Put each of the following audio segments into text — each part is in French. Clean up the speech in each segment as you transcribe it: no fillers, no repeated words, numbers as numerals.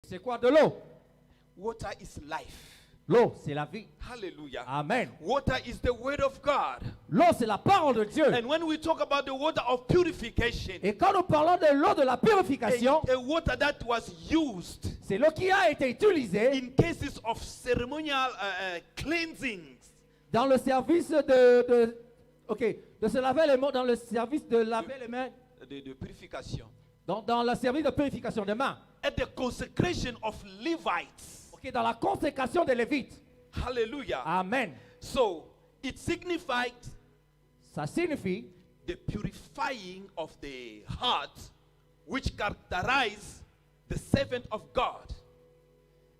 C'est quoi de l'eau? Water is life. L'eau, c'est la vie. Hallelujah. Amen. Water is the word of God. L'eau, c'est la parole de Dieu. And when we talk about the water of purification, Et quand nous parlons de l'eau de la purification, a water that was used c'est l'eau qui a été utilisée in cases of ceremonial cleansings. dans le service de se laver les mains, dans le service de laver les mains, De purification. dans le service de purification des mains. At the consecration of Levites. Ok, dans la consécration des Lévites. Hallelujah. Amen. So, it signified Ça signifie the purifying of the heart, which characterize the servant of God.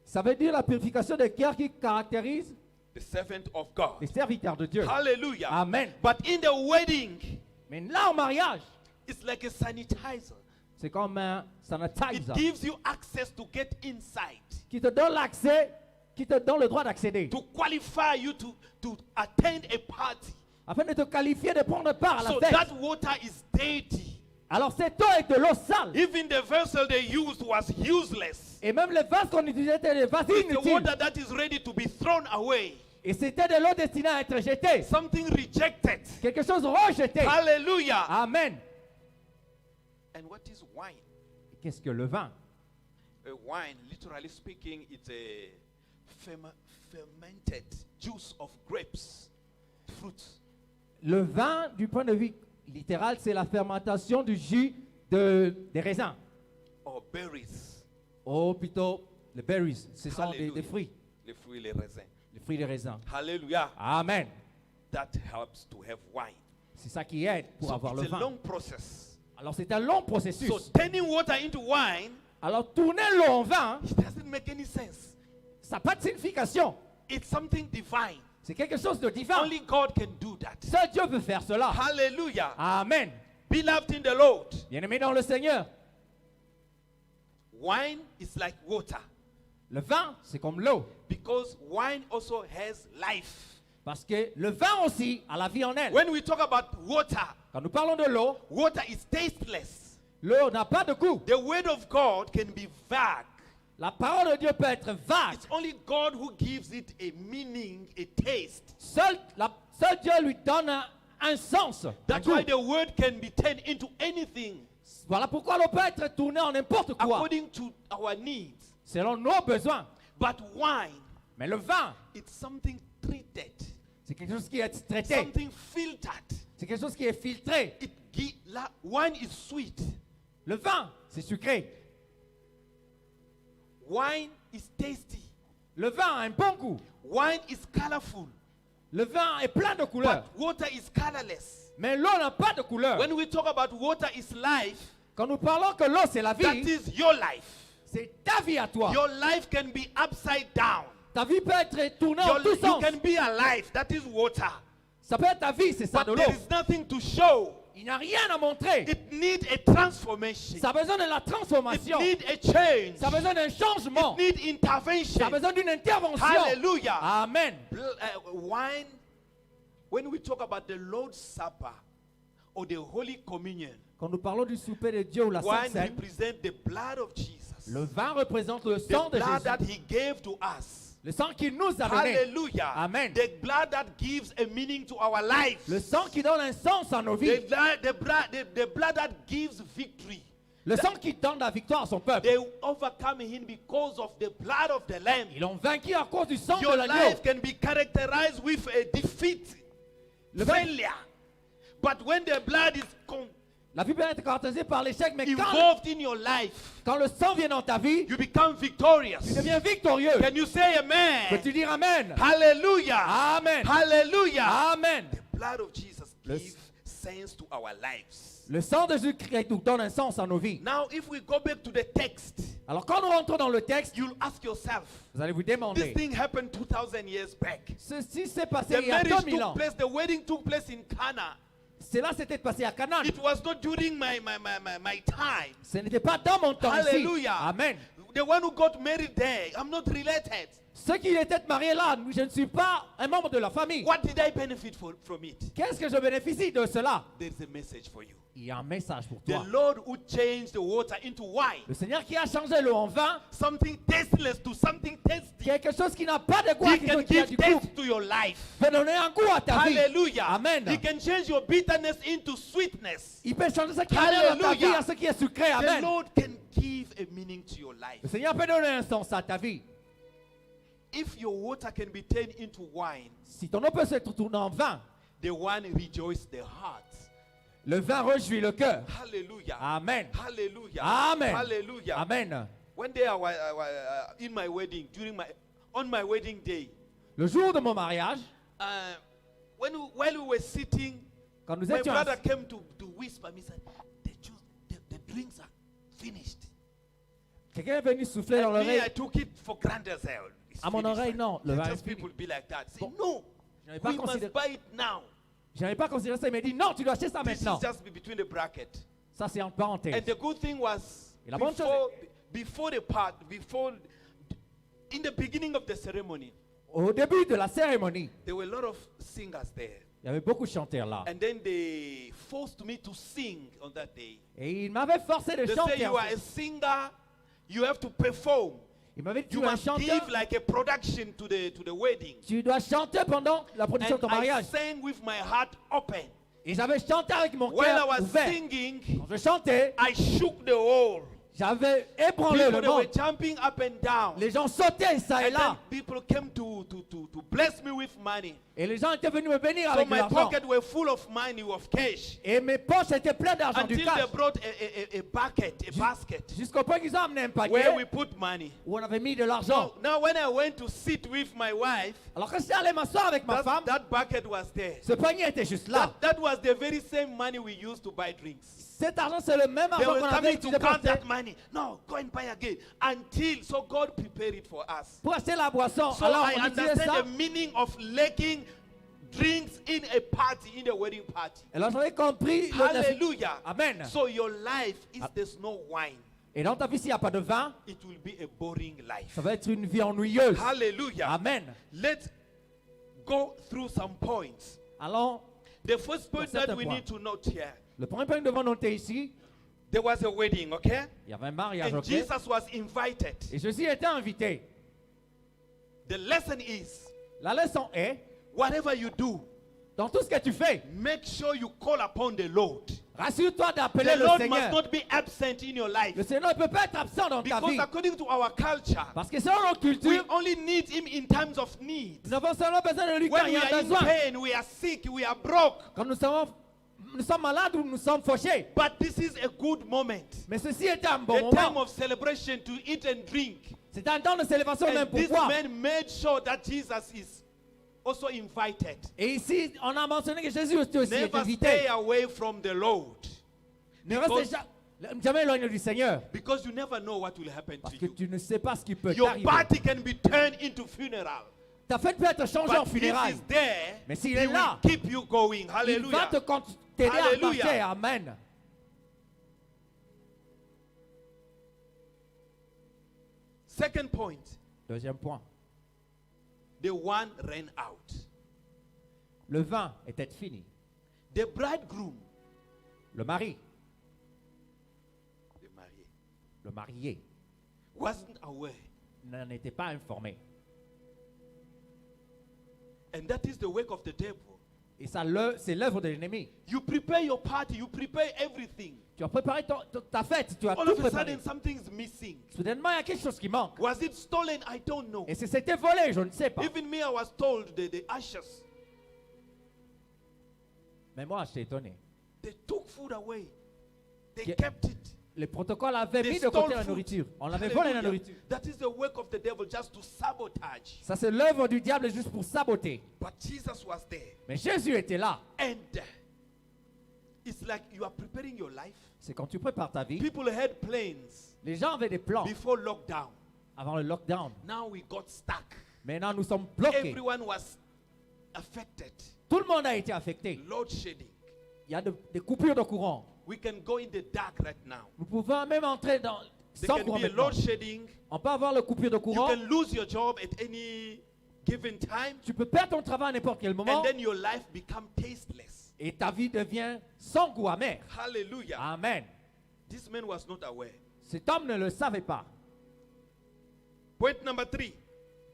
ça veut dire la purification des cœurs qui caractérise The servant of God. les serviteurs de Dieu. Hallelujah. Amen. But in the wedding, Mais là, au mariage, it's like a sanitizer. c'est comme un It sanitizer gives you access to get inside, qui te donne l'accès, qui te donne le droit d'accéder, to qualify you to attend a party. afin de te qualifier de prendre part à la So fête. that water is dirty. Alors cette eau est de l'eau sale. Even the vessel they used was useless. Et même les vases qu'on utilisait étaient des vases It's the inutiles. water that is ready to be thrown away. Et c'était de l'eau destinée à être jetée. Something rejected. Quelque chose rejeté. Hallelujah. Amen. And what is wine? Et qu'est-ce que le vin? A wine, literally speaking, it's a fermented juice of grapes, fruits. Le vin, du point de vue littéral, c'est la fermentation du jus des raisins. Or berries. Ou plutôt, les berries, ce sont Hallelujah. des fruits. Les fruits, les raisins. Les fruits des raisins. Hallelujah. Amen. That helps to have wine. C'est ça qui aide pour So avoir le it's a vin. long process. Alors c'est un long processus. So turning water into wine, Alors tourner l'eau en vin, it doesn't make any sense. ça n'a pas de signification. It's something divine. C'est quelque chose de divin. Only God can do that. Seul Dieu peut faire cela. Hallelujah. Amen. Beloved in the Lord, Bien-aimé dans le Seigneur, wine is like water le vin, c'est comme l'eau. because wine also has life. Parce que le vin aussi a la vie en elle. When we talk about water, Quand nous parlons de l'eau, water is tasteless. l'eau n'a pas de goût. The word of God can be vague. La parole de Dieu peut être vague. It's only God who gives it a meaning, a taste. Seul Dieu lui donne un sens. un That's goût. why the word can be turned into anything Voilà pourquoi l'eau peut être tournée en n'importe quoi, according to our needs. selon nos besoins. But wine, Mais le vin, it's something treated, c'est quelque chose qui est traité. something filtered. C'est quelque chose qui est filtré. Wine is sweet. Le vin, c'est sucré. Wine is tasty. Le vin a un bon goût. Wine is colorful. Le vin est plein de couleurs. But water is colorless. Mais l'eau n'a pas de couleur. When we talk about water is life, Quand nous parlons que l'eau, c'est la that vie, is your life. c'est ta vie à toi. Your life can be upside down. Ta vie peut être tournée en tous You sens. can be alive. That is water. Ça peut être ta vie, c'est ça But de there l'eau. is nothing to show. Il n'y a rien à montrer. It needs a transformation. Ça a besoin de la It transformation. needs a change. Ça a besoin d'un changement. It needs intervention. Ça a besoin d'une intervention. Hallelujah. Amen. Wine, when we talk about the Lord's Supper or the Holy Communion, Quand nous parlons du souper de Dieu ou la Sainte wine Seine, represents the blood of Jesus. le vin représente le The sang de blood that Jésus. He gave to us. Le sang qu'il nous a donné. Hallelujah. Amen. The blood that gives a meaning to our lives. Le sang qui donne un sens à nos The vies. blood that gives victory. Le sang qui donne la victoire à son peuple. They overcome him because of the blood of the Lamb. Ils l'ont vaincu à cause du sang Your de l'agneau. life can be characterized with a defeat, Le- failure. But when the blood is La vie peut être caractérisée par l'échec, mais involved in your life, quand le sang vient dans ta vie, you become victorious. tu deviens victorieux. Can you say amen? Peux-tu dire Amen? Hallelujah. Amen. Hallelujah. Amen. The blood of Jesus Le- gives sense to our lives. Le sang de Jésus-Christ nous donne un sens à nos vies. Now, if we go back to the text, Alors quand nous rentrons dans le texte, you'll ask yourself, vous allez vous this demander, thing happened 2,000 years back. ceci s'est passé The il y a marriage 2000 ans. took place, the wedding took place in Cana. Cela s'était passé à Canaan. It was not during my time. Ce n'était pas dans mon temps ici. Hallelujah. Amen. The one who got married there, I'm not related. Ceux qui étaient mariés là, je ne suis pas un membre de la famille. What did I benefit from it? Qu'est-ce que je bénéficie de cela? There's a message for you. Il y a un message pour The toi. Lord who changed the water into wine, Le Seigneur qui a changé l'eau en vin, something tasteless to something tasty, quelque chose qui n'a pas de goût, He quelque can chose qui a give du goût, taste to your life. peut donner un goût à ta vie. Hallelujah. Amen. He can change your bitterness into sweetness. Il peut changer ce qui est amer dans ta vie Hallelujah. à ce qui est sucré. The Amen. Lord can give a meaning to your life. Le Seigneur peut donner un sens à ta vie. If your water can be turned into wine, Si ton eau peut se tourner en vin, the wine rejoices the heart. le vin réjouit le cœur. Hallelujah. Amen. Hallelujah. Amen. Hallelujah. Amen. One day I was in my wedding, on my wedding day, Le jour de mon mariage, while we were sitting, quand nous my étions brother assis, came to whisper me, said, the drinks are finished. quelqu'un est venu souffler dans And me, l'oreille. I took it for granted. I said, "Oh, it's À mon finished." oreille, non, le vin est Just fini. people be like that. Say, Bon, no, je n'avais pas we must considéré- buy it now. Je n'avais pas considéré ça. Il m'a dit non, tu dois acheter ça This maintenant. is just between the bracket. Ça, c'est en parenthèse. And the good thing was, Et la bonne chose before in the beginning of the ceremony, Au début de la cérémonie, there were a lot of singers there. il y avait beaucoup de chanteurs là. And then they forced me to sing on that day. Et il m'avait forcé de They say chanter. you are a singer, you have to perform. Il m'avait dit, tu You es un must chanteur, give like a production to the wedding. tu dois chanter pendant la production And de ton I mariage. sang with my heart open. Et j'avais chanté avec mon While I cœur was ouvert. singing, Quand je chantais, I shook the hall. j'avais ébranlé People le they were monde. jumping up and down. Les gens sautaient ça et And then là. people came to bless me with money. Et les gens étaient venus me bénir So avec de my l'argent. pocket were full of money, of cash. Et mes poches étaient pleines d'argent, du Until cash. they brought a basket Jusqu'au point qu'ils ont amené un where we panier put money. où on avait mis de l'argent. Now when I went to sit with my wife, Alors quand j'étais allé m'asseoir avec ma femme, that bucket was there. ce panier était juste là. That was the very same money we used to buy drinks. Cet argent, c'est le même They argent were qu'on avait coming to utilisé pour count that acheter, money. No, go and buy again. So God prepared it for us. pour acheter la boisson. So Alors I on utilisait understand ça. the meaning of lacking drinks in a party, in a wedding party. Alors j'avais compris. le- Hallelujah. Amen. So your life, if there's no wine, Et dans ta vie, s'il n'y a pas de vin, it will be a boring life. ça va être une vie ennuyeuse. Hallelujah. Amen. Let's go through some points. Alors, The first point that certains we points. need to note here, le premier point que nous devons noter ici, there was a wedding, okay? il y avait un mariage, And ok? Jesus was invited. Et Jésus était invité. The lesson is, La leçon est, whatever you do, dans tout ce que tu fais, make sure you call upon the Lord. rassure-toi d'appeler The le Lord must Seigneur. not be absent in your life. Le Seigneur ne peut pas être absent dans ta Because vie. according to our culture, Parce que selon notre we culture, only need Him in times of need. nous avons seulement besoin de lui quand When il y we a are in besoin. pain, we are sick, we are broke. Quand nous sommes malades ou nous sommes fauchés. But this is a good moment. Mais ceci était un bon A time moment. of celebration to eat and drink. C'est un temps de célébration même And pour this toi. man made sure that Jesus is also invited. Et ici, on a mentionné que Jésus aussi est Never invité. stay away from the Lord. Ne restez jamais éloigné du Seigneur. Because you never know what will happen Parce to que you. tu ne sais pas ce qui peut Your t'arriver. party can be turned into funeral. Ta fête peut être changée en But if funérailles. he's there, Mais s'il he est will là, keep you going. il va Hallelujah. t'aider à Alléluia. marcher. Amen. Second point, Deuxième point. the one ran out. Le vin était fini. The bridegroom, Le mari, the marié, le marié, wasn't aware. n'en était pas informé. And that is the work of the devil. Et ça, c'est l'œuvre de l'ennemi. You prepare your party, you prepare everything. Tu as préparé ta fête, tu as All tout of a préparé. sudden, something's missing. Soudainement, il y a quelque chose qui manque. Was it stolen? I don't know. Et si c'était volé, je ne sais pas. Even me, I was told the ashes, Mais moi, j'étais étonné. they took food away. They Yeah. kept it. Les protocoles avaient They mis de stole côté la food. nourriture. On avait volé la Hallelujah. nourriture. That is the work of the devil, just to sabotage. Ça, c'est l'œuvre du diable juste pour saboter. But Jesus was there. Mais Jésus était là. And it's like you are preparing your life. C'est quand tu prépares ta vie. People had plans Les gens avaient des plans before lockdown. avant le lockdown. Now we got stuck. Maintenant, nous sommes bloqués. Everyone was affected. Tout le monde a été affecté. Load shedding. Il y a des coupures de courant. We can go in the dark right now. Nous pouvons même entrer There sans can courant be a maintenant. load shedding. On peut avoir le coupure de You courant. can lose your job at any given time. Tu peux perdre ton travail à n'importe quel moment. And then your life become tasteless. Et ta vie devient sans goût amer. Hallelujah. Amen. This man was not aware. Cet homme ne le savait pas. Point number 3.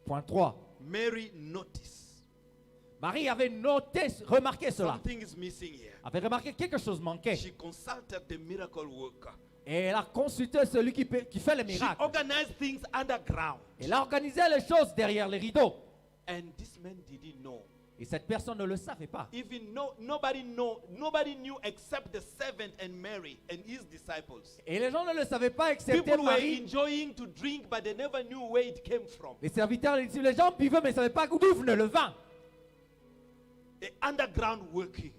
Point 3. Mary noticed. Marie avait noté, remarqué cela. Something is missing here. Avait remarqué que quelque chose manquait. She consulted the miracle worker. Et elle a consulté celui qui fait les She miracles. organized things underground. Elle a organisé les choses derrière les rideaux. And this man didn't know. Et cette personne ne le savait pas. Even nobody knew except the servant and Mary and his disciples. Et les gens ne le savaient pas, excepté People were Marie. enjoying to drink, but they never knew where it came from. Les serviteurs, les gens buvaient, mais ne savaient pas d'où venait le vin. The underground working.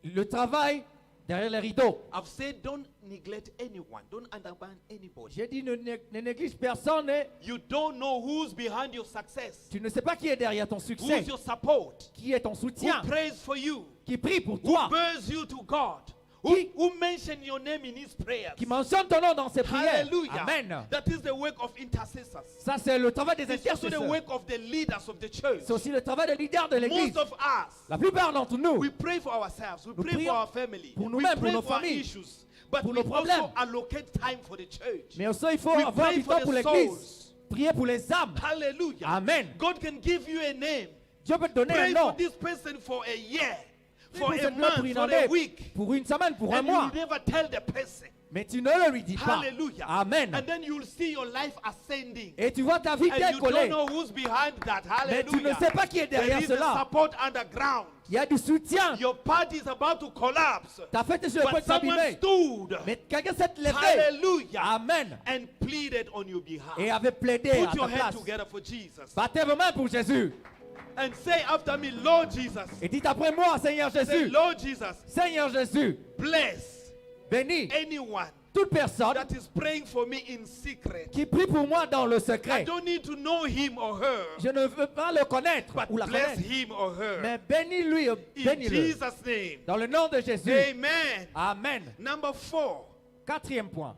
Le travail derrière les rideaux. I've said don't neglect anyone. Don't undermine anybody. J'ai dit ne néglige personne. Et You don't know who's behind your success. tu ne sais pas qui est derrière ton succès. Who's your support? Qui est ton soutien. Who prays for you? Qui prie pour Who toi. bears you to God? Qui- Who mention your name in his prayers? Qui mentionne ton nom dans ses prières. Hallelujah. Amen. That is the work of intercessors. Ça, c'est le travail des It's also the intercesseurs. work of the leaders of the church. C'est aussi le travail des leaders de l'église. Most of us, La plupart d'entre nous, we pray for ourselves. We Nous pray for prions our family. pour We nous-mêmes, pour pray nos for our familles, issues. But pour we nos problèmes. also allocate time for the church. mais aussi il faut We avoir pray du for temps the pour l'église. souls. Prier pour les âmes. Hallelujah. Amen. God can give you a name. Dieu peut te donner Pray un for nom. this person for a year, Prie for pour a cette month, pour une for a année, week. pour une semaine, pour un And you mois. will never tell the person. Mais tu ne le lui dis pas. Hallelujah. Amen. And then you will see your life ascending. Et tu vois ta vie And you don't décoller. know who's behind that. Mais tu ne Hallelujah. sais pas qui est There derrière is a cela. support underground. Il y a du soutien. Your party is about to collapse. Ta fête est sur le point But de someone s'abîmer. stood. Mais quelqu'un s'est levé. Hallelujah. Amen. And pleaded on your behalf. Et avait plaidé à Put your ta hand place. together for Jesus. Battez vos mains pour Jésus. And say after me, Lord Jesus. Et dites après moi, Seigneur Say, Jésus. Lord Jesus, Seigneur Jésus, bless bénis anyone toute personne that is praying for me in secret. qui prie pour moi dans le I secret. don't need to know him or her, Je ne veux pas le connaître but ou la bless connaître. him or her. Mais bénis-lui, In bénis-le. Jesus' name. Dans le nom de Jésus. Amen. Amen. Number 4. Quatrième point.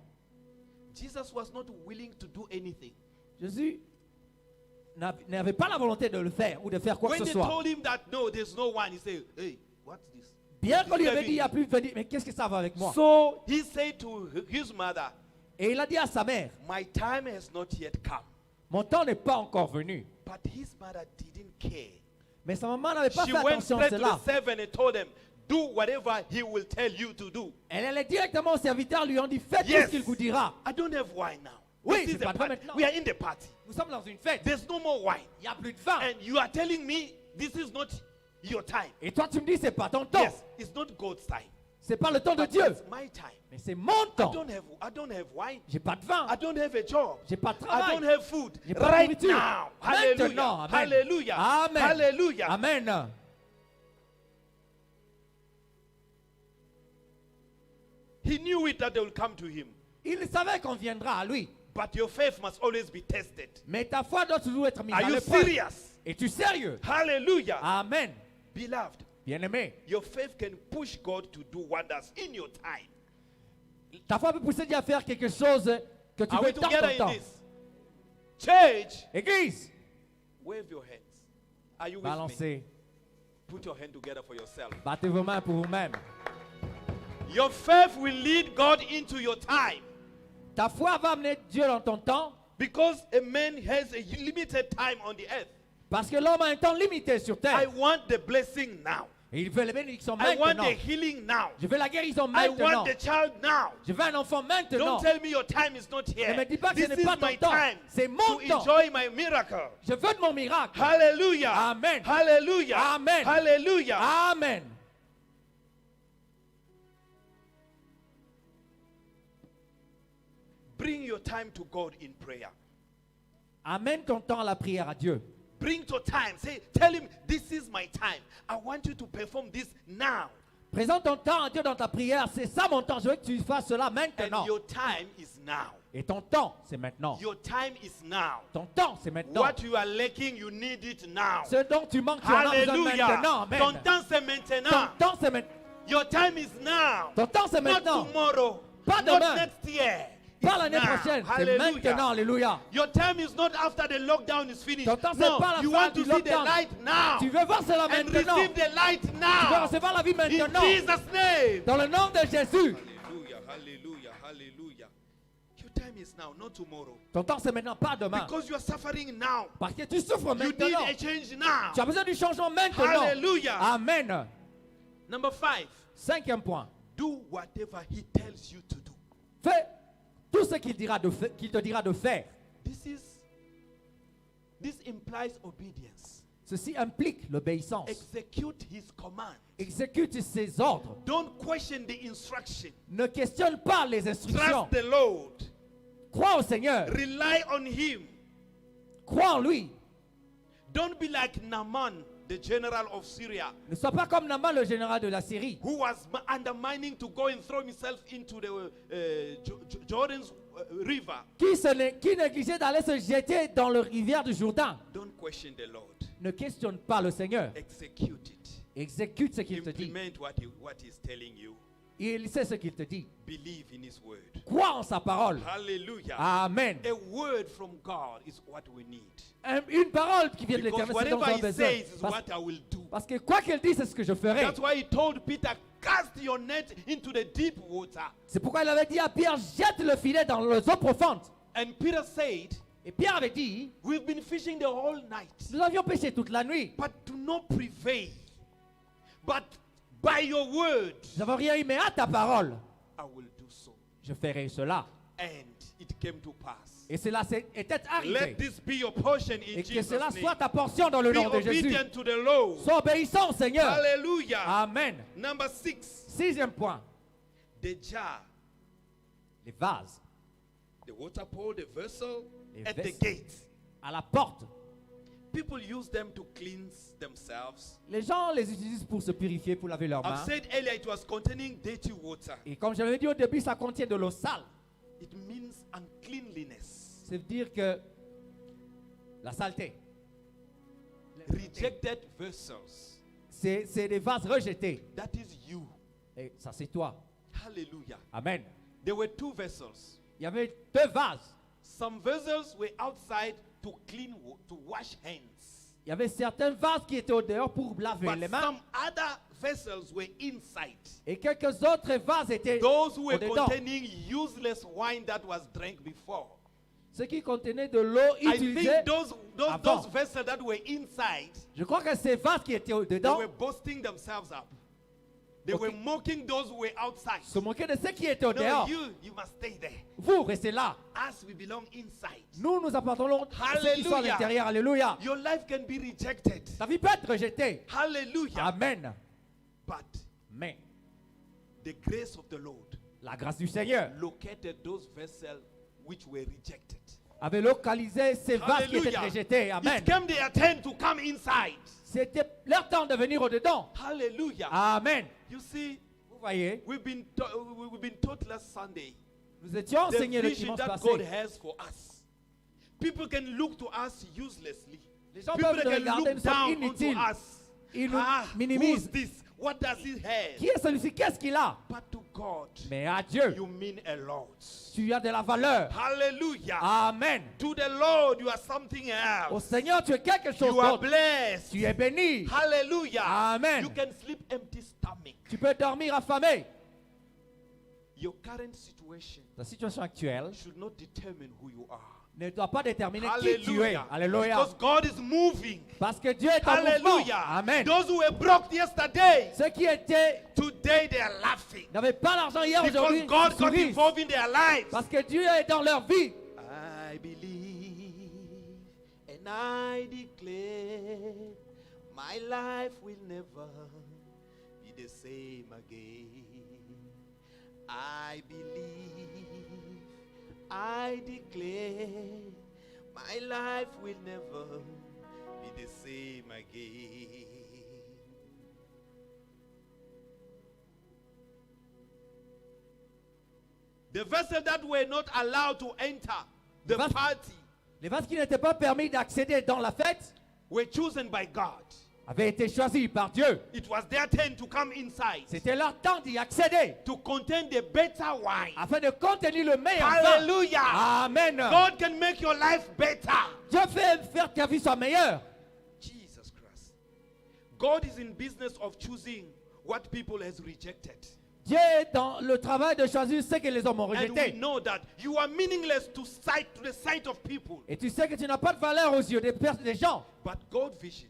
Jesus was not willing to do anything. Jésus n'avait pas la volonté de le faire ou de faire quoi When que they ce soit. told him that no, there's no one, he said, hey, what's this? Bien qu'on lui He's avait dit, il n'y a having- plus, il dit, mais qu'est-ce que ça va avec moi? So he said to his mother, Et il a dit à sa mère, my time has not yet come. mon temps n'est pas encore venu. But his mother didn't care. Mais sa maman n'avait pas She fait went attention à straight to the cela. servant and told him, do whatever he will tell you to do. Elle allait directement au serviteur, lui ont dit, faites tout Yes. ce qu'il vous dira. I don't have wine now. Oui, This is c'est the pas vrai party. maintenant. We are in the party. Nous sommes dans une fête. There's no more wine. Il n'y a plus de vin. And you are telling me this is not your time. Et toi, tu me dis, c'est pas ton temps. Yes, it's not God's time. C'est pas le temps de But Dieu. it's my time. Mais c'est mon I temps. don't have wine. J'ai pas de vin. I don't have a job. J'ai pas de I travail. don't have food. J'ai pas de Right nourriture. now. Hallelujah. Maintenant. Amen. Hallelujah. Amen. Hallelujah. Amen. He knew it that they will come to him. Il savait qu'on viendra à lui. But your faith must always be tested. Mais ta foi doit toujours être mise Are à you l'épreuve. serious? Es-tu sérieux? Hallelujah. Amen. Beloved, Bien-aimé, your faith can push God to do wonders in your time. ta foi peut pousser Dieu à faire quelque chose que tu Are veux we dans together ton in temps. this? Church, Église, wave your hands. Are you with me? balancez. Put your hand together for yourself. Battez vos mains pour vous-même. Your faith will lead God into your time. Ta foi va amener Dieu dans ton temps Because a man has a limited time on the earth. parce que l'homme a un temps limité sur I terre. want the blessing now. Et il veut les bénédictions I want maintenant. the healing now. Je veux la guérison I maintenant. want the child now. Je veux un enfant maintenant. Don't tell me your time is not here. Ne me dis pas que This ce n'est is pas ton my temps. time C'est mon to temps. enjoy my miracle. Je veux de mon miracle. Hallelujah. Amen. Hallelujah. Amen. Hallelujah. Amen. Bring your time to God in prayer. Amène ton temps à la prière à Dieu. Bring your time. Tell him, this is my time. I want you to perform this now. Présente ton temps à Dieu dans ta prière. C'est ça mon temps. Je veux que tu fasses cela And maintenant. your time is now. Et ton temps, c'est maintenant. Your time is now. Ton temps, c'est maintenant. What you are lacking, you need it now. Ce dont tu manques, tu en as besoin Hallelujah. maintenant. Amen. Ton temps, c'est Ton maintenant. temps, c'est maintenant. Your time is now. Ton temps, c'est Not maintenant. tomorrow. Pas Not demain. next year. pas l'année now. prochaine, c'est Hallelujah. maintenant, alléluia. Your time is not after the lockdown is finished. Ton temps, c'est No, pas la you fin want du to see the lockdown. light now. Tu veux voir cela And maintenant. receive the light Tu veux now. recevoir la vie In maintenant. Jesus' name. Dans le nom de Jésus. Hallelujah, hallelujah, hallelujah. Your time is now, not tomorrow. Ton temps, c'est maintenant, pas demain. Because you are suffering now. Parce que tu souffres You need maintenant. a change now. Tu as besoin du changement maintenant. Hallelujah. Amen. Number 5. 5e point. Do whatever he tells you to do. Fais tout ce qu'il te dira de faire. This implies obedience. Ceci implique l'obéissance. Execute his command. Exécute ses ordres. Don't question the instruction. Ne questionne pas les instructions. Trust the Lord. Crois au Seigneur. Rely on him. Crois en lui. Don't be like Naaman, the general of Syria, Ne sois pas comme Naaman, le général de la Syrie, who was undermining to go and throw himself into the Jordan's river. qui négligeait d'aller se jeter dans la rivière du Jourdain. Don't question the Lord. Ne questionne pas le Seigneur. Execute it. Exécute ce qu'il te dit. Implement what he's telling you. Il sait ce qu'il te dit. Believe in his word. Crois en sa parole. Hallelujah. Amen. A word from God is what we need. Une parole qui vient de Because l'Éternel, c'est dont whatever nous avons he besoin. says is what I will do. Parce que quoi qu'il dise, c'est ce que je ferai. That's why he told Peter, cast your net into the deep water. C'est pourquoi il avait dit à Pierre, jette le filet dans les eaux profondes. And Peter said, Et Pierre avait dit, we've been fishing the whole night, nous avions pêché toute la nuit. but do not prevail. But by your word, Nous n'avons rien eu, mais à ta parole, I will do so. je ferai cela. And it came to pass. Et cela était Let arrivé. this be your portion in Et que Jesus' cela name. soit ta portion dans le Be nom de Jésus. obedient to the Lord. Sois obéissant au Seigneur. Hallelujah. Amen. Number 6, 6e point, the jar, les vases the water pole, the vessel Les at the vestes. gate. à la porte. People use them to cleanse themselves. Les gens les utilisent pour se purifier, pour laver leurs I've mains. said earlier it was containing dirty water. Et comme j'avais dit au début, ça contient de l'eau sale. It means uncleanliness. C'est dire que la saleté, Rejected vessels. c'est des vases rejetés. That is you. Et ça, c'est toi. Hallelujah. Amen. There were 2 vessels. Il y avait 2 vases. Some vessels were outside to to wash hands. Il y avait certains vases qui étaient au dehors pour laver But les mains. some other vessels were inside. Et quelques autres vases étaient Those who were au-dedans. containing useless wine that was drank before. Ceux qui contenaient de l'eau I utilisée. think those avant. vessels that were inside, Je crois que ces vases qui étaient they au-dedans were boasting themselves up. They Okay. were mocking those who were outside. se moquaient de ceux qui étaient au No, dehors. you must stay there. Vous, restez là. As we belong inside. Nous appartenons à ceux qui sont à Hallelujah. l'intérieur. Alléluia. Your life can be rejected. Ta vie peut être rejetée. Hallelujah. Amen. But Mais the grace of the Lord la grâce du Seigneur located those vessels which were rejected. avait localisé ces vases qui étaient Hallelujah. rejetés. Amen. It came their turn to come inside. C'était leur temps de venir au-dedans. Hallelujah. Amen. You see, Vous voyez, we've been taught last Sunday nous étions the enseignés le vision dimanche that God passé. has for us. People can look to us uselessly. Les gens People peuvent nous can regarder, look nous sommes down onto inutiles. us. Ils nous Who's minimisent. this? What does he have? Qui est celui-ci? Qu'est-ce qu'il a? But to God, Mais à Dieu, you mean a lot. tu as de la valeur. Hallelujah. Amen. To the Lord, you are something Au else. Seigneur, tu es quelque chose You are d'autre. blessed. Tu es béni. Hallelujah. Amen. You can sleep empty stomach. Tu peux dormir affamé. Your current situation Ta situation actuelle should not determine who you are. ne doit pas déterminer qui tu es. Hallelujah. Alléluia. Because God is moving. Parce que Dieu est en mouvement. Hallelujah. Amen. Those who were broke yesterday, Ceux qui étaient today they are laughing. n'avaient pas l'argent hier, Because aujourd'hui, God ils got sourient. involved in their lives. Parce que Dieu est dans leur vie. I believe and I declare my life will never be the same again. I believe, I declare my life will never be the same again. The vessels that were not allowed to enter the Vas- party Les vases qui n'étaient pas permis d'accéder dans la fête were chosen by God. avaient été choisis par Dieu. It was their turn to come inside C'était leur temps d'y accéder to contain the better wine. afin de contenir le meilleur vin. Hallelujah. Amen. God can make your life better. Dieu fait faire que ta vie soit meilleure. Jesus Christ. God is in business of choosing what people has rejected. Dieu est dans le travail de choisir ce que les hommes ont And we rejeté. know that you are meaningless to the sight of people. Et tu sais que tu n'as pas de valeur aux yeux des gens. But God's vision,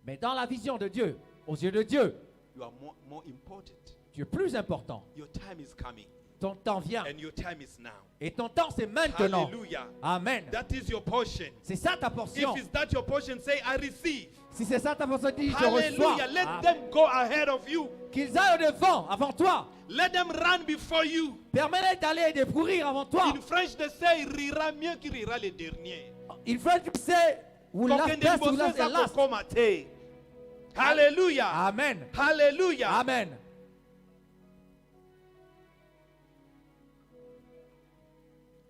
Mais dans la vision de Dieu, aux yeux de Dieu, you are more important. tu es plus important. Your time is coming. Ton temps vient. And your time is now. Et ton temps, c'est maintenant. Hallelujah. Amen. That is your portion. C'est ça ta portion. If it's that your portion, say, I receive. Si c'est ça ta portion, dis, je reçois. Hallelujah. Let them go ahead of you. Qu'ils aillent au devant, avant toi. Let them run before you. Permets-les d'aller et de courir avant toi. In French, they say, rira mieux qu'il rira le dernier. Il faut que c'est ou la Kokende best ou la liboso last. komate. Hallelujah. Amen. Hallelujah. Amen.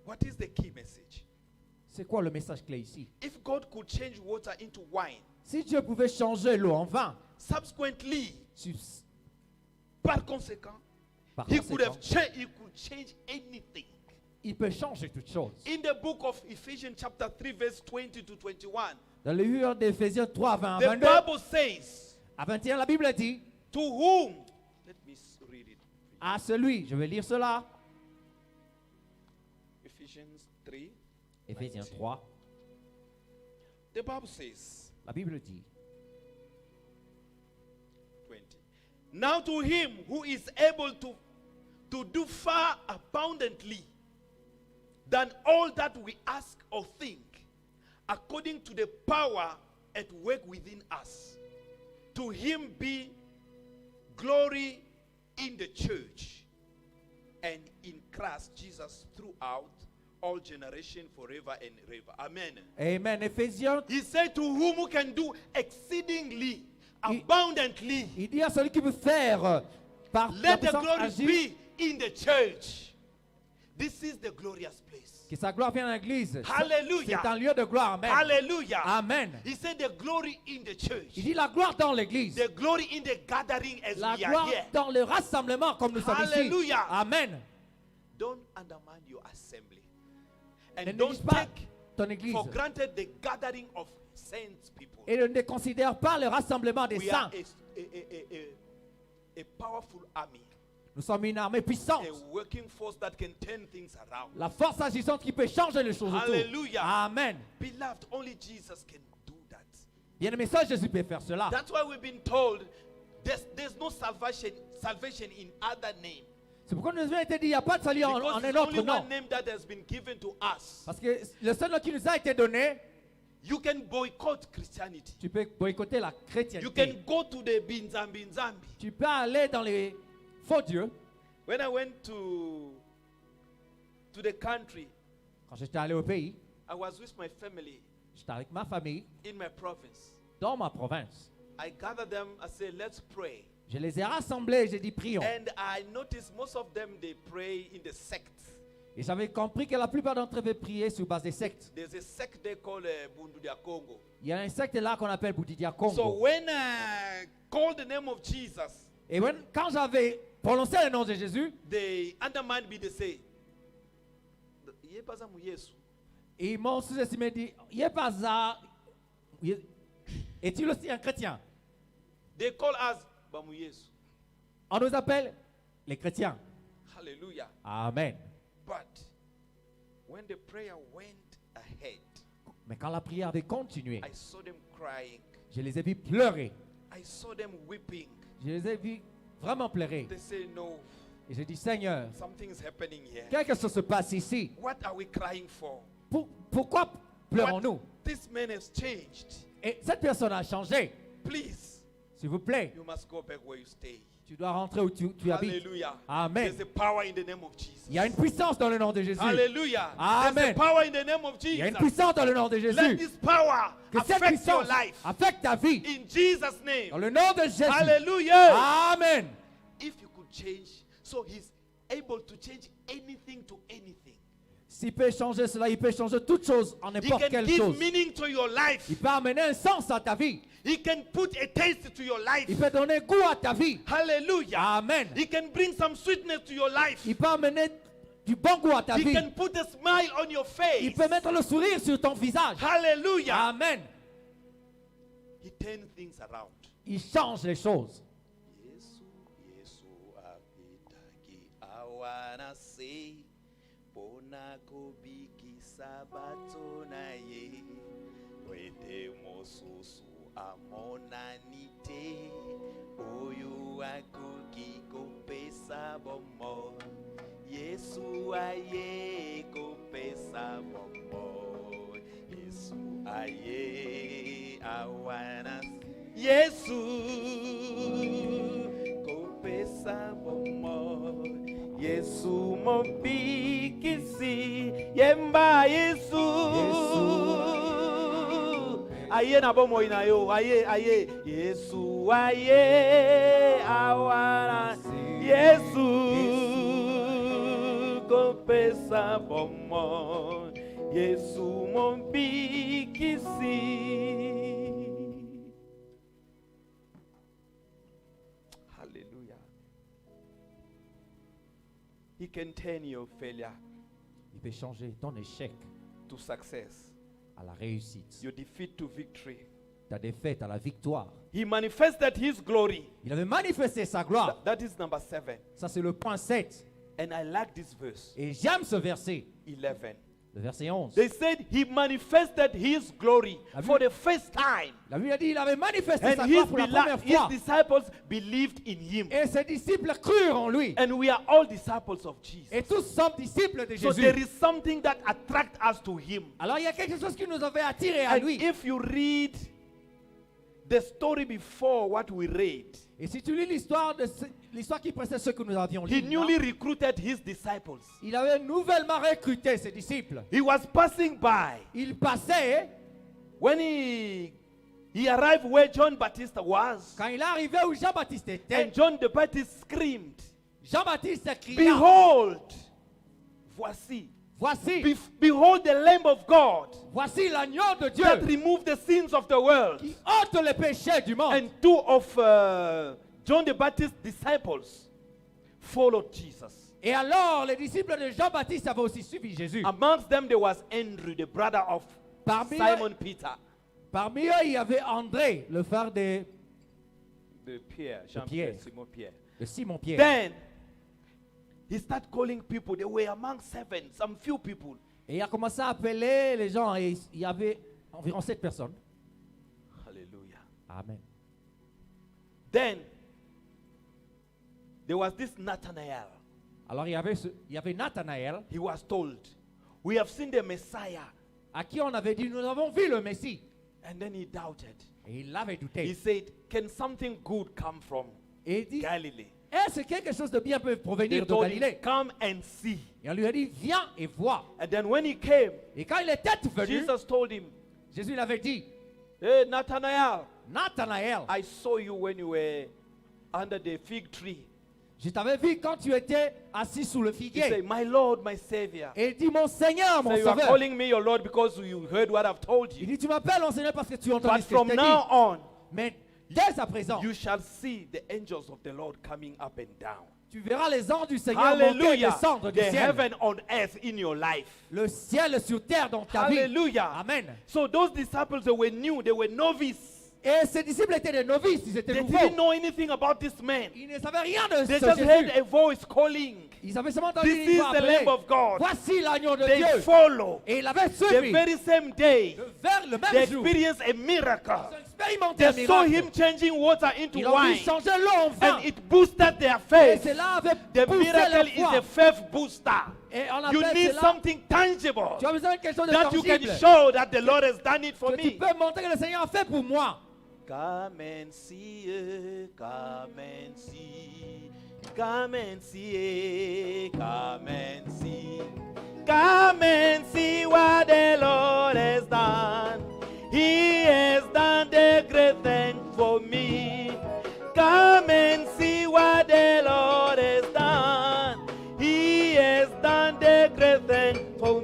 What is the key message? C'est quoi le message clé ici? If God could change water into wine, Si Dieu pouvait changer l'eau en vin, subsequently, sus- par conséquent, par he could conséquent, he could change anything. il peut changer toutes choses. In the book of Ephesians chapter 3 verse 20 to 21, Dans le livre d'Éphésiens 3, 20 à the 22, Bible says, à 21, la Bible dit, to whom, let me read it, à celui, je vais lire cela, Ephesians 3, Éphésiens 3, the Bible says, la Bible dit, 20. Now to him who is able to do far abundantly than all that we ask or think, according to the power at work within us. To him be glory in the church and in Christ Jesus throughout all generation forever and ever. Amen. Amen. Éphésiens, He said to whom who can do exceedingly abundantly. il dit à celui qui veut faire par la Let the puissance glory agir, be in the church. This is the glorious place. que sa gloire vienne à l'église. Hallelujah. C'est un lieu de gloire. Amen. Hallelujah. Amen. He said the glory in the church. Il dit la gloire dans l'église. The glory in the gathering as La we are gloire here. dans le rassemblement comme nous sommes ici. Hallelujah. Amen. Don't undermine your assembly. Ne And néglige don't pas take ton église. for granted the gathering of saints people. Et ne considère pas le rassemblement des We saints. are a powerful army. Nous sommes une armée puissante. A working force that can turn things around. La force agissante qui peut changer les choses autour. Hallelujah. Amen. Beloved, only Jesus can do that. Bien aimé, ça Jésus peut faire cela. That's why we've been told there's no salvation in other name. C'est pourquoi nous avons été dit, il n'y a pas de salut en Because un there's autre only nom. one name that has been given to us. Parce que le seul nom qui nous a été donné, You can boycott Christianity. tu peux boycotter la You chrétienté. can go to the Binzambi. Tu peux aller dans les faux dieux. When I went to the country, Quand j'étais allé au pays, I was with my family j'étais avec ma famille in my province. dans ma province. I gathered them, I said, let's pray. Je les ai rassemblés, j'ai dit prions. And I noticed most of them, they pray in the sect. Et j'avais compris que la plupart d'entre eux avaient prié sur base des sectes. There's a sect they call Bundudia Congo. Il y a un secte là qu'on appelle Boudidia So Congo. when I called the name of Jesus, Et quand j'avais prononcé le nom de Jésus, they undermined me, they say, "Yebaza mu Yesu." ils m'ont sous-estimé et dit, il n'est pas ça. Est-il aussi un chrétien? They call us Bamu Yesu. On nous appelle les chrétiens. Hallelujah. Amen. But when the prayer went ahead, Mais quand la prière avait continué, I saw them crying. je les ai vus pleurer. I saw them weeping. Je les ai vus vraiment pleurer. They say, "No, Et j'ai dit, Seigneur, something's happening here. quelque chose se passe ici. What are we crying for? Pourquoi pleurons-nous? What this man has changed. Et cette personne a changé. Please, S'il vous plaît, you must go back where you stay." tu dois rentrer où tu habites. Hallelujah. Amen. There's a power in the name of Jesus. Il y a une puissance dans le nom de Jésus. Hallelujah. Amen. There's a power in the name of Il y a une Jesus. puissance dans le nom de Let Jésus. this power Que cette affect your puissance life. affecte ta vie. In Jesus' Dans name. le nom de Jésus. Hallelujah. Amen. If you could change, so he's able to change anything to anything. S'il peut changer cela, il peut changer toute chose en He n'importe can quelle give chose. meaning to your life. Il peut amener un sens à ta vie. He can put a taste to your life. Il peut donner goût à ta vie. Hallelujah. Amen. He can bring some sweetness to your life. Il peut amener du bon goût à ta He vie. can put a smile on your Il face. peut mettre le sourire sur ton visage. Hallelujah. Amen. He turns things around. Il change les choses. Yesu, Yesu apitaki awana say pona kobiki sabato na ye wete mosusu amonanite oyo akuki kopesa bomo Yesu aye kopesa bomo Yesu aye awana Yesu kopesa bomo Yesu mobikisi yemba Yesu aye na bomo inayo aye Yesu aye awana Yesu kopesa bomo Yesu mobikisi. He can turn your failure Il peut changer ton échec to success, à la réussite. your defeat to victory. Ta défaite à la victoire. He manifested his glory. Il avait manifesté sa gloire. That is number 7. Ça, c'est le point 7. And I like this verse, Et j'aime ce verset. 11. Le verset 11. They said he manifested his glory for the first time. La Bible a dit qu'il avait manifesté And sa gloire pour la première his fois. disciples believed in him. Et ses disciples crurent en lui. And we are all disciples of Jesus. Et tous sommes disciples de So Jésus. there is something that attracts us to him. Alors il y a quelque chose qui nous avait attirés à And lui. if you read the story before what we read, Et si tu lis l'histoire qui précède ce que nous avions he lu, newly recruited his disciples. il avait nouvellement recruté ses disciples. He was passing by. Il passait, When he arrived where John Baptist was, quand il arrivait où Jean-Baptiste était, and John the Baptist screamed, Jean-Baptiste cria, behold, voici, voici, behold the Lamb of God voici l'agneau de Dieu that removed the sins of the world. qui ôte les péchés du monde. And two of John the Baptist's disciples followed Jesus. Et alors, les disciples de Jean-Baptiste avaient aussi suivi Jésus. Amongst them there was Andrew, the brother of Simon Peter. Parmi eux, il y avait André, le frère de Pierre, Pierre. Simon Pierre. Simon Pierre. Then he started calling people. They were among 7, some few people. Et il a commencé à appeler les gens. Et il y avait environ 7 personnes. Hallelujah. Amen. Then there was this Nathanael. Alors il y avait Nathanaël, He was told, we have seen the Messiah. à qui on avait dit, nous avons vu le Messie. And then he doubted. Et il l'avait He douté. said, can something good come from Et il dit, Galilee? est-ce que quelque chose de bien peut They provenir de told him, Galilée? come and see. Et on lui a dit, viens et vois. And then when he came, Et quand il était venu, Jesus told him, Jésus lui avait dit, hey, Nathanael, Nathanaël, I saw you when you were under the fig tree. je t'avais vu quand tu étais assis sous le He figuier. said, my Lord, my Savior. Et il dit, mon Seigneur, mon So you are Sauveur. calling me your Lord because you heard what I've told Il you. dit, tu m'appelles mon Seigneur parce que tu entends But ce que from je t'ai now dit. on, Mais dès à présent, you shall see the angels of the Lord coming up and down. tu verras les anges du Seigneur monter et Hallelujah. descendre du The ciel. heaven on earth in your life. Le ciel sur terre dans ta vie. Hallelujah. Amen. So those disciples, they were new, they were novice. Et ses disciples étaient des novices, ils étaient They nouveaux. didn't know anything about this man. Ils ne savaient rien de They ce just heard Jésus. a voice calling. Ils avaient seulement entendu This une is voix the appeler. Lamb of God. Voici l'agneau de They Dieu. follow. Et il avait The suivi. very same day, Le they même jour, experienced a ils miracle. ont expérimenté un They saw miracle. him changing water into Ils ont vu wine. changer l'eau en vin. And it boosted their Et faith. cela avait The poussé miracle leur is foi. a faith booster. Et on You appelle need cela, something tangible tu as besoin de quelque chose de that you can tangible. show that the Lord has done it for Que tu me. peux montrer que le Seigneur a fait pour moi. Come and see, come and see, come and see, come and see, come and see what the Lord has done. He has done the great thing for me. Come and see what the Lord has done. He has done the great thing for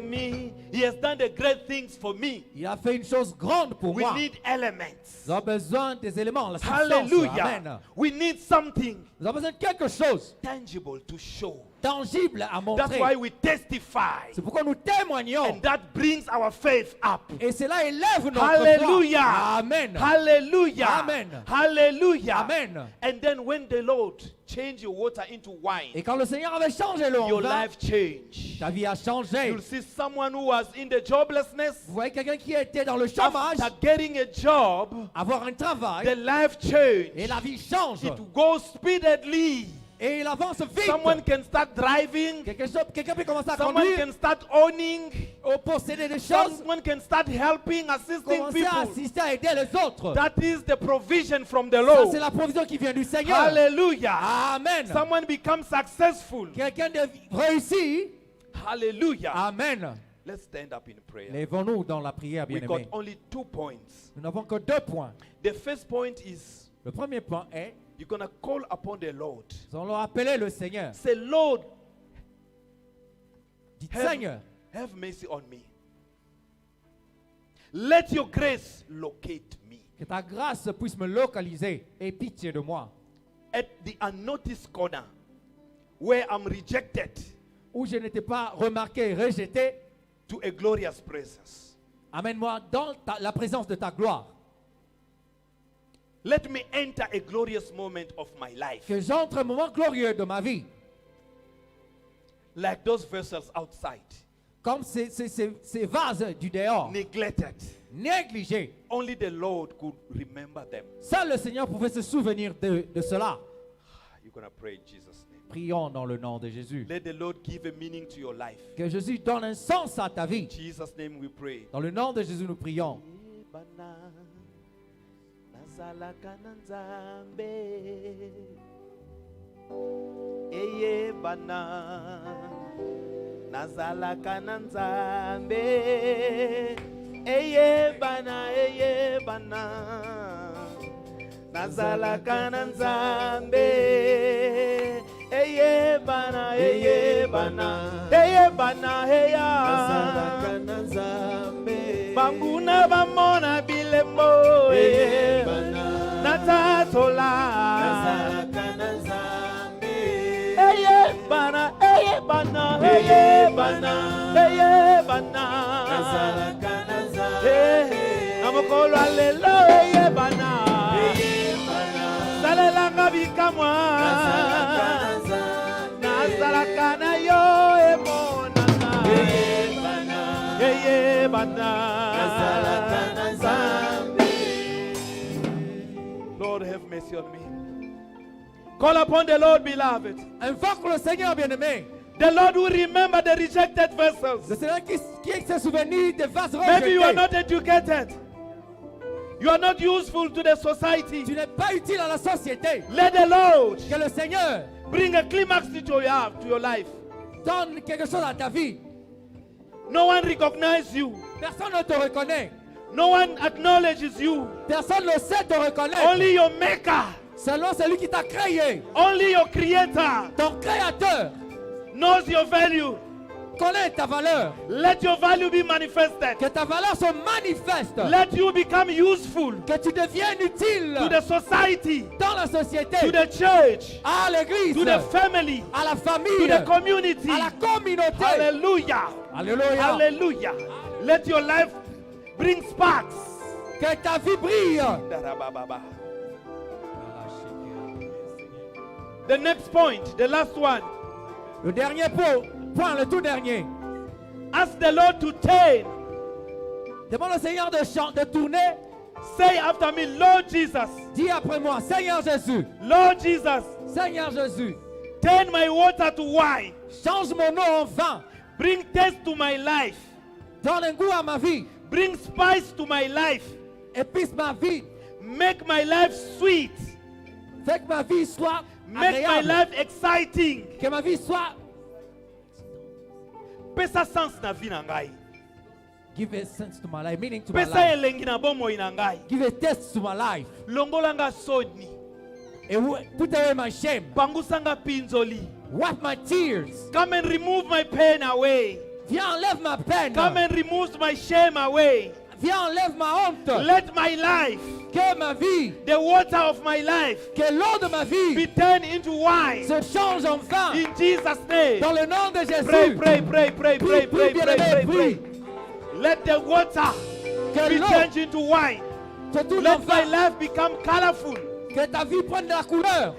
done the great things for me. Il a fait une chose grande pour We moi. need elements. Nous avons besoin des éléments, la substance. Hallelujah. Amen. We need something Nous avons besoin de quelque chose tangible to show. tangible à That's montrer. why we testify. C'est pourquoi nous témoignons. And that brings our faith up. Et cela élève notre Hallelujah. foi. Amen. Hallelujah. Amen. Hallelujah. Amen. And then when the Lord changed your water into wine, Et quand le Seigneur avait changé l'eau en your vin, life changed. ta vie a changé. You'll see someone who was in the joblessness. Vous voyez quelqu'un qui était dans le chômage, After getting a job, avoir un travail, the life changed. et la vie change. It goes speedily. Et il avance vite. Someone can start driving. Quelqu'un peut commencer à Someone conduire, can start owning. ou posséder des choses, Someone can start helping, assisting commencer à people. assister, à aider les autres. That is the provision from the Ça, Lord. c'est la provision qui vient du Seigneur. Hallelujah. Amen. Someone becomes successful. Quelqu'un réussit. Hallelujah. Amen. Let's stand up in prayer. Lèvons-nous dans la prière, We got bien-aimés. only 2 points. Nous n'avons que 2 points. The first point is Le premier point est, you're going to call upon the Lord. nous allons appeler le Seigneur. Say, Lord, Dites, have, Seigneur, have mercy on me. Let your grace locate me. que ta grâce puisse me localiser. Aie pitié de moi. At the unnoticed corner where I'm rejected Où je n'étais pas remarqué, rejeté, to a glorious presence. amène-moi dans la présence de ta gloire. Let me enter a glorious moment of my life. Que j'entre un moment glorieux de ma vie. Like those vessels outside, Comme ces vases du dehors, neglected. négligés. Only the Lord could remember them. Seul le Seigneur pouvait se souvenir de cela. You're going to pray in Jesus' name. Prions dans le nom de Jésus. Let the Lord give a meaning to your life. Que Jésus donne un sens à ta vie. In Jesus' name we pray. Dans le nom de Jésus, nous prions. Eye bana nazalaka na Nzambe. Eye bana nazalaka na Nzambe. Eye bana heya nazalaka na Nzambe. Banguna bamona bilembo eye bana natatola nazalaka na Nzambe. Eye bana nazalaka na Nzambe. Namokolo alelo eye bana salelanga bikamwa nazalaka na yo emonana eye bana nazalaka na Nzambe. Lord, have mercy on me. Call upon the Lord, beloved. Invoque le Seigneur bien-aimé. The Lord will remember the rejected vessels. Le Seigneur qui s'est souvenu des vases Maybe you are rejetés. not educated. You are not useful to the society. Tu n'es pas utile à la société. Let the Lord Que le Seigneur bring a climax to your life. donne quelque chose à ta vie. No one recognizes you. Personne ne te reconnaît. No one acknowledges you. Personne ne sait te reconnaître. Only your maker, Seulement celui qui t'a créé, only your creator ton créateur, knows your value. connaît ta valeur. Let your value be manifested. Que ta valeur se manifeste. Let you become useful Que tu deviennes utile to the society, dans la société, to the church, à l'église, to the family, à la to famille, the community. à la communauté. Hallelujah. Alléluia. Hallelujah. Let your life bring sparks. Que ta vie brille. The next point, the last one. Le dernier point, le tout dernier. Ask the Lord to turn. Demande au Seigneur de tourner. Say after me, Lord Jesus. Dis après moi, Seigneur Jésus, Lord Jesus, Seigneur Jésus, turn my water to wine. change mon eau en vin. Bring taste to my life. Donne un goût à ma vie. Bring spice to my life. Épice ma vie. Make my life sweet. Fais que ma vie soit Make my agréable. life exciting. Que ma vie soit... Pesa sens na vie na ngai. Give a sense to my life, meaning to my Pesa life. elengi na bomoi na ngai. Give a taste to my life. Longolanga soni. And put away my shame. Pangusanga pinzoli. Wipe my tears. Come and remove my pain away. Viens, enlève ma peine. Come and remove my shame away. Viens, enlève ma honte. Let my life, Que ma vie, the water of my life, que l'eau de ma vie be turned into wine. se change en vin. In Jesus' name. Dans le nom de Jésus. Pray, pray, pray, pray, pray, Prie, pray, prie, pray, bien-aimé, pray, prie. pray. Let the water Que be l'eau turned into wine. se tourne en Let my vin. life become colorful. Que ta vie prenne de la couleur.